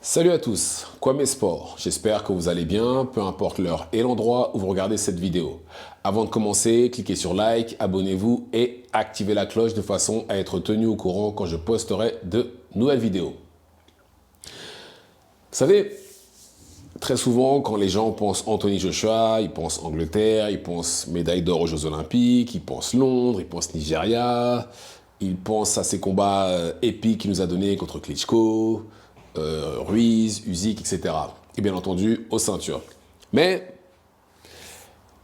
Salut à tous, Kwame Sport, j'espère que vous allez bien, peu importe l'heure et l'endroit où vous regardez cette vidéo. Avant de commencer, cliquez sur like, abonnez-vous et activez la cloche de façon à être tenu au courant quand je posterai de nouvelles vidéos. Vous savez, très souvent quand les gens pensent Anthony Joshua, ils pensent Angleterre, ils pensent médaille d'or aux Jeux Olympiques, ils pensent Londres, ils pensent Nigeria, ils pensent à ces combats épiques qu'il nous a donnés contre Klitschko, Ruiz, Usyk, etc. Et bien entendu, aux ceintures. Mais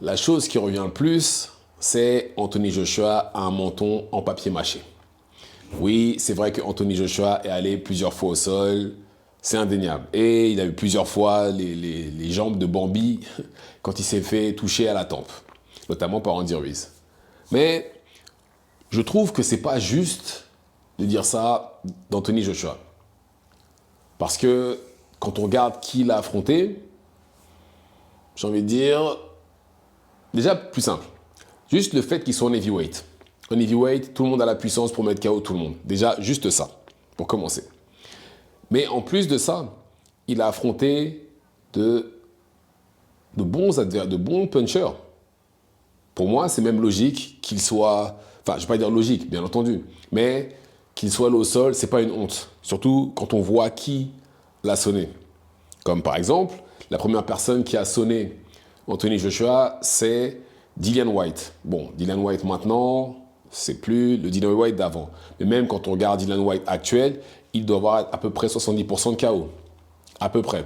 la chose qui revient le plus, c'est Anthony Joshua a un menton en papier mâché. Oui, c'est vrai que Anthony Joshua est allé plusieurs fois au sol, c'est indéniable. Et il a eu plusieurs fois les jambes de Bambi quand il s'est fait toucher à la tempe, notamment par Andy Ruiz. Mais je trouve que c'est pas juste de dire ça d'Anthony Joshua. Parce que quand on regarde qui il a affronté, j'ai envie de dire, déjà plus simple, juste le fait qu'il soit en heavyweight. En heavyweight, tout le monde a la puissance pour mettre KO tout le monde. Déjà, juste ça, pour commencer. Mais en plus de ça, il a affronté de bons adversaires, de bons punchers. Pour moi, c'est même logique qu'il soit, enfin, je ne vais pas dire logique, bien entendu, mais qu'il soit là au sol, c'est pas une honte. Surtout quand on voit qui l'a sonné. Comme par exemple, la première personne qui a sonné Anthony Joshua, c'est Dillian Whyte. Bon, Dillian Whyte maintenant, c'est plus le Dillian Whyte d'avant. Mais même quand on regarde Dillian Whyte actuel, il doit avoir à peu près 70% de KO. À peu près.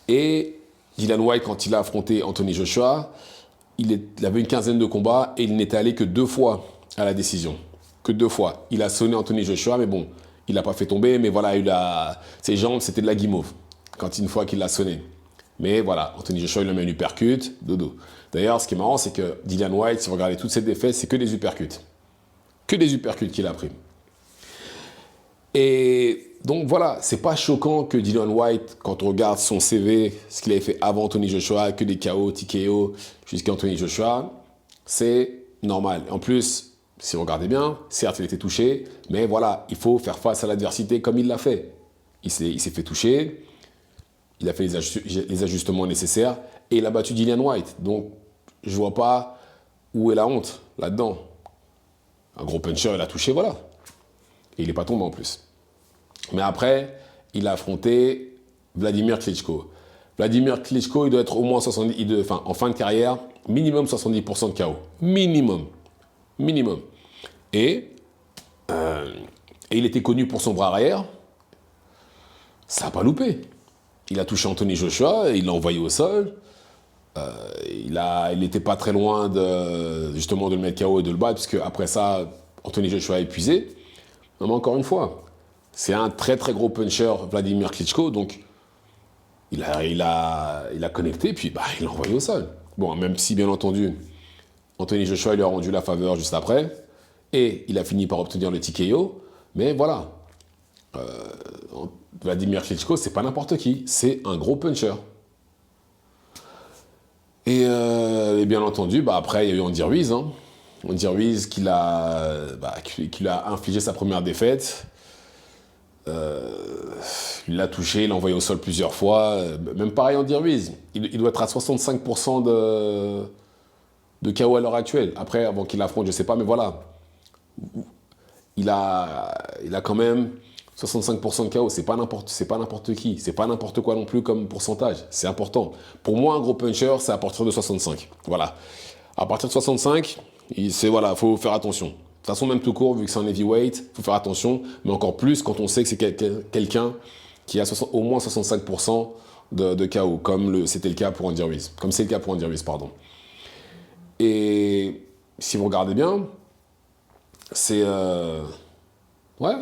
Et Dillian Whyte, quand il a affronté Anthony Joshua, il avait une quinzaine de combats et il n'était allé que 2 fois à la décision. Que 2 fois. Il a sonné Anthony Joshua, mais bon, il l'a pas fait tomber, mais voilà, ses jambes, c'était de la guimauve, une fois qu'il l'a sonné. Mais voilà, Anthony Joshua, il a mis un uppercut, dodo. D'ailleurs, ce qui est marrant, c'est que Dillian Whyte, si vous regardez toutes ses défaites, c'est que des uppercuts. Que des uppercuts qu'il a pris. Et donc voilà, c'est pas choquant que Dillian Whyte, quand on regarde son CV, ce qu'il avait fait avant Anthony Joshua, que des KO, TKO, jusqu'à Anthony Joshua, c'est normal. En plus, si vous regardez bien, certes, il a été touché, mais voilà, il faut faire face à l'adversité comme il l'a fait. Il s'est fait toucher, il a fait les ajustements nécessaires et il a battu Dillian Whyte. Donc, je vois pas où est la honte là-dedans. Un gros puncher, il a touché, voilà. Et il n'est pas tombé en plus. Mais après, il a affronté Vladimir Klitschko. Vladimir Klitschko, il doit être au moins 70, en fin de carrière, minimum 70% de KO. Minimum. Minimum. Et il était connu pour son bras arrière. Ça n'a pas loupé. Il a touché Anthony Joshua, il l'a envoyé au sol. Il n'était pas très loin justement de le mettre KO et de le battre, puisque après ça, Anthony Joshua a épuisé. Mais encore une fois, c'est un très très gros puncher, Vladimir Klitschko, donc il a connecté, puis il l'a envoyé au sol. Bon, même si bien entendu, Anthony Joshua lui a rendu la faveur juste après, et il a fini par obtenir le TKO, mais voilà. Vladimir Klitschko, c'est pas n'importe qui, c'est un gros puncher. Et bien entendu, après, il y a eu Andy Ruiz. Andy Ruiz qui l'a infligé sa première défaite. Il l'a touché, il l'a envoyé au sol plusieurs fois. Même pareil, Andy Ruiz. Il doit être à 65% de KO à l'heure actuelle. Après, avant qu'il affronte, je sais pas, mais voilà. Il a quand même 65% de KO. C'est pas n'importe qui. C'est pas n'importe quoi non plus comme pourcentage. C'est important. Pour moi, un gros puncher, c'est à partir de 65. Voilà. À partir de 65, faut faire attention. De toute façon, même tout court, vu que c'est un heavyweight, il faut faire attention. Mais encore plus quand on sait que c'est quelqu'un qui a au moins 65% de KO, comme c'était le cas pour Andy Ruiz. Comme c'est le cas pour Andy Ruiz, pardon. Et si vous regardez bien, c'est...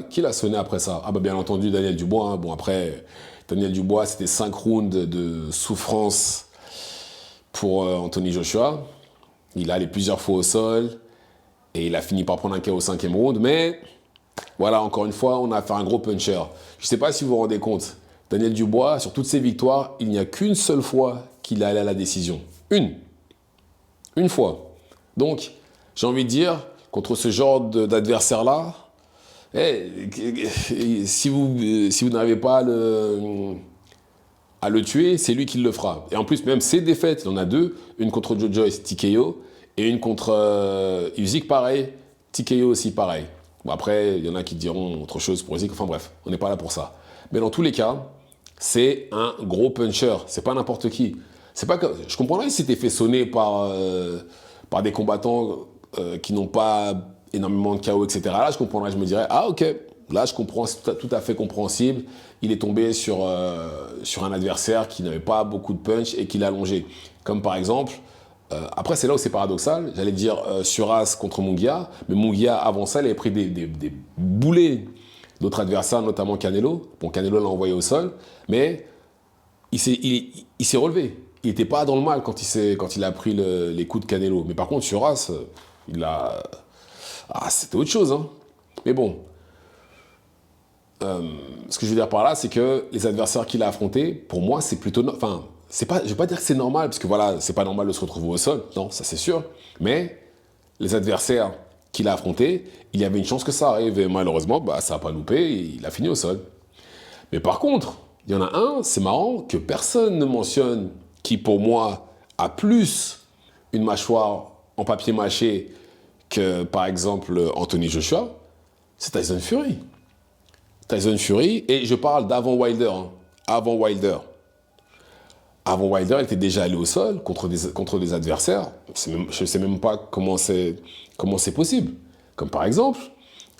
qui l'a sonné après ça? Bien entendu, Daniel Dubois. Bon, après, Daniel Dubois, c'était 5 rounds de souffrance pour Anthony Joshua. Il est allé plusieurs fois au sol et il a fini par prendre un KO au 5e round. Mais voilà, encore une fois, on a fait un gros puncher. Je ne sais pas si vous vous rendez compte, Daniel Dubois, sur toutes ses victoires, il n'y a qu'une seule fois qu'il est allé à la décision. Une fois. Donc, j'ai envie de dire, contre ce genre d'adversaire-là, Si vous n'arrivez pas à le tuer, c'est lui qui le fera. Et en plus, même ses défaites, il en a deux. Une contre Joe Joyce, TKO, et une contre Usyk, pareil. TKO aussi, pareil. Bon, après, il y en a qui diront autre chose pour Usyk. Enfin bref, on n'est pas là pour ça. Mais dans tous les cas, c'est un gros puncher. C'est pas n'importe qui. C'est pas que... Je comprendrais s'il s'était fait sonner par des combattants qui n'ont pas énormément de KO, etc. Là, je comprendrais. Je me dirais, ah ok, là, je comprends, c'est tout à fait compréhensible. Il est tombé sur un adversaire qui n'avait pas beaucoup de punch et qui l'a allongé. Comme par exemple, après, c'est là où c'est paradoxal. J'allais dire Suras contre Munguia, mais Munguia, avant ça, il avait pris des boulets d'autres adversaires, notamment Canelo. Bon, Canelo l'a envoyé au sol, mais il s'est relevé. Il n'était pas dans le mal quand il a pris les coups de Canelo. Mais par contre, Suras, c'était autre chose. Hein. Mais bon, ce que je veux dire par là, c'est que les adversaires qu'il a affrontés, pour moi, c'est plutôt... Enfin, je ne vais pas dire que c'est normal, parce que voilà, c'est pas normal de se retrouver au sol. Non, ça c'est sûr. Mais les adversaires qu'il a affrontés, il y avait une chance que ça arrive. Et malheureusement, ça n'a pas loupé, et il a fini au sol. Mais par contre, il y en a un, c'est marrant, que personne ne mentionne, qui pour moi a plus une mâchoire en papier mâché que par exemple Anthony Joshua, c'est Tyson Fury. Tyson Fury, et je parle d'avant Wilder. Hein. Avant Wilder. Avant Wilder, il était déjà allé au sol contre des adversaires. Je ne sais même pas comment c'est possible. Comme par exemple,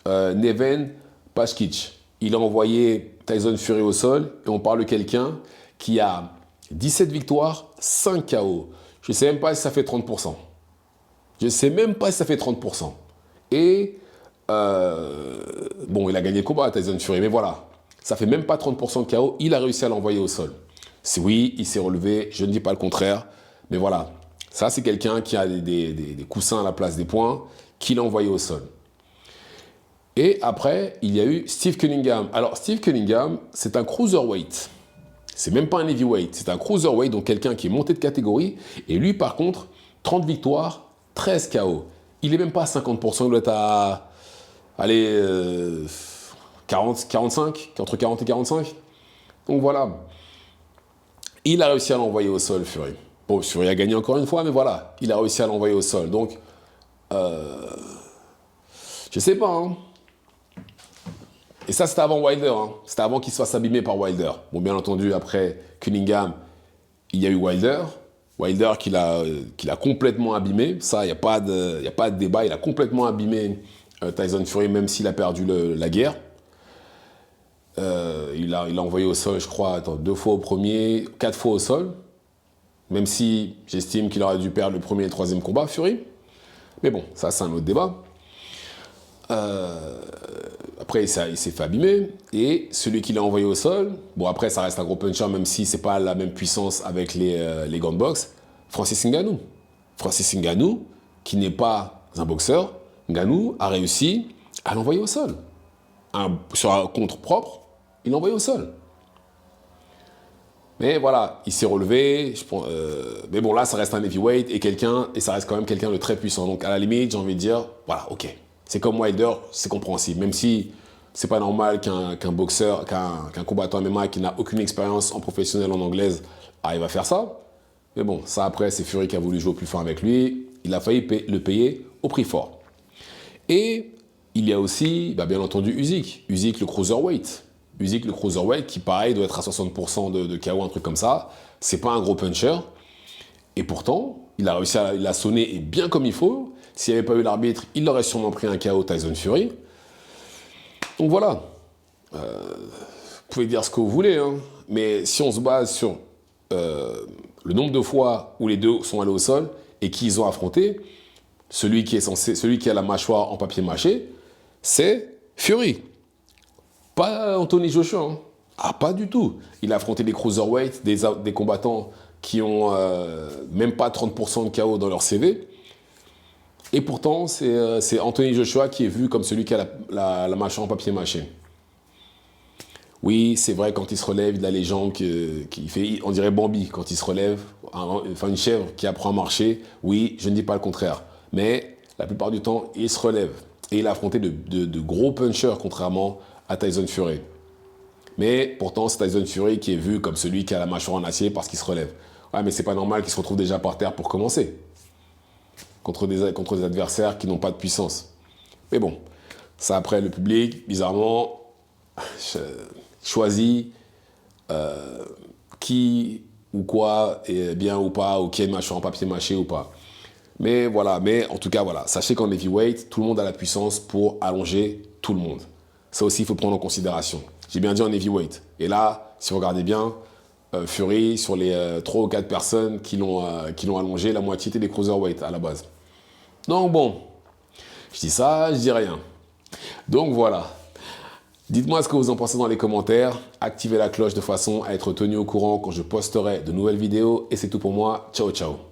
Neven Paskic. Il a envoyé Tyson Fury au sol, et on parle de quelqu'un qui a 17 victoires, 5 KO. Je ne sais même pas si ça fait 30%. Je ne sais même pas si ça fait 30%. Et, bon, il a gagné le combat, Tyson Fury, mais voilà. Ça fait même pas 30% de KO, il a réussi à l'envoyer au sol. Oui, il s'est relevé, je ne dis pas le contraire, mais voilà. Ça, c'est quelqu'un qui a des coussins à la place des poings, qui l'a envoyé au sol. Et après, il y a eu Steve Cunningham. Alors, Steve Cunningham, c'est un cruiserweight. C'est même pas un heavyweight, c'est un cruiserweight, donc quelqu'un qui est monté de catégorie. Et lui, par contre, 30 victoires, 13 KO. Il n'est même pas à 50%, il doit être à, allez, 40, 45, entre 40 et 45. Donc voilà. Il a réussi à l'envoyer au sol, Fury. Bon, Fury a gagné encore une fois, mais voilà, il a réussi à l'envoyer au sol. Donc, je sais pas, hein. Et ça, c'était avant Wilder. Hein. C'était avant qu'il se fasse abîmer par Wilder. Bon, bien entendu, après Cunningham, il y a eu Wilder. Wilder qui l'a complètement abîmé. Ça, il n'y a pas de débat. Il a complètement abîmé Tyson Fury, même s'il a perdu la guerre. Il l'a envoyé au sol, je crois, 2 fois au premier, 4 fois au sol. Même si j'estime qu'il aurait dû perdre le premier et le troisième combat, Fury. Mais bon, ça, c'est un autre débat. Après, il s'est fait abîmer. Et celui qui l'a envoyé au sol, bon, après, ça reste un gros puncher, même si c'est pas la même puissance avec les gants de boxe, Francis Ngannou. Francis Ngannou, qui n'est pas un boxeur, Ngannou a réussi à l'envoyer au sol. Sur un contre propre, il l'a envoyé au sol. Mais voilà, il s'est relevé. Mais bon, là, ça reste un heavyweight et ça reste quand même quelqu'un de très puissant. Donc, à la limite, j'ai envie de dire, voilà, ok. C'est comme Wilder, c'est compréhensible. Même si c'est pas normal qu'un boxeur, qu'un combattant MMA qui n'a aucune expérience en professionnel en anglaise arrive à faire ça. Mais bon, ça après, c'est Fury qui a voulu jouer au plus fort avec lui. Il a failli le payer au prix fort. Et il y a aussi, bien entendu, Usyk. Usyk, le cruiserweight. Usyk, le cruiserweight, qui pareil doit être à 60% de KO, un truc comme ça. C'est pas un gros puncher. Et pourtant, il a réussi il a sonné et bien comme il faut. S'il n'y avait pas eu l'arbitre, il aurait sûrement pris un KO Tyson Fury. Donc voilà. Vous pouvez dire ce que vous voulez, hein. Mais si on se base sur le nombre de fois où les deux sont allés au sol et qu'ils ont affronté, celui qui a la mâchoire en papier mâché, c'est Fury. Pas Anthony Joshua. Hein. Ah, pas du tout. Il a affronté des cruiserweights, des combattants qui ont même pas 30% de KO dans leur CV. Et pourtant, c'est Anthony Joshua qui est vu comme celui qui a la mâchoire en papier mâché. Oui, c'est vrai, quand il se relève, il a les jambes qui fait, on dirait Bambi, quand il se relève, enfin une chèvre qui apprend à marcher. Oui, je ne dis pas le contraire. Mais la plupart du temps, il se relève. Et il a affronté de gros punchers, contrairement à Tyson Fury. Mais pourtant, c'est Tyson Fury qui est vu comme celui qui a la mâchoire en acier parce qu'il se relève. Ouais, mais c'est pas normal qu'il se retrouve déjà par terre pour commencer. Contre des adversaires qui n'ont pas de puissance. Mais bon, ça après, le public, bizarrement, choisit qui ou quoi est bien ou pas, ou qui a une mâchoire en papier mâché ou pas. Mais voilà, mais en tout cas, voilà. Sachez qu'en heavyweight, tout le monde a la puissance pour allonger tout le monde. Ça aussi, il faut prendre en considération. J'ai bien dit en heavyweight. Et là, si vous regardez bien, Fury, sur les 3 ou 4 personnes qui l'ont allongé, la moitié étaient des cruiserweight à la base. Donc bon, je dis ça, je dis rien. Donc voilà. Dites-moi ce que vous en pensez dans les commentaires. Activez la cloche de façon à être tenu au courant quand je posterai de nouvelles vidéos. Et c'est tout pour moi. Ciao, ciao.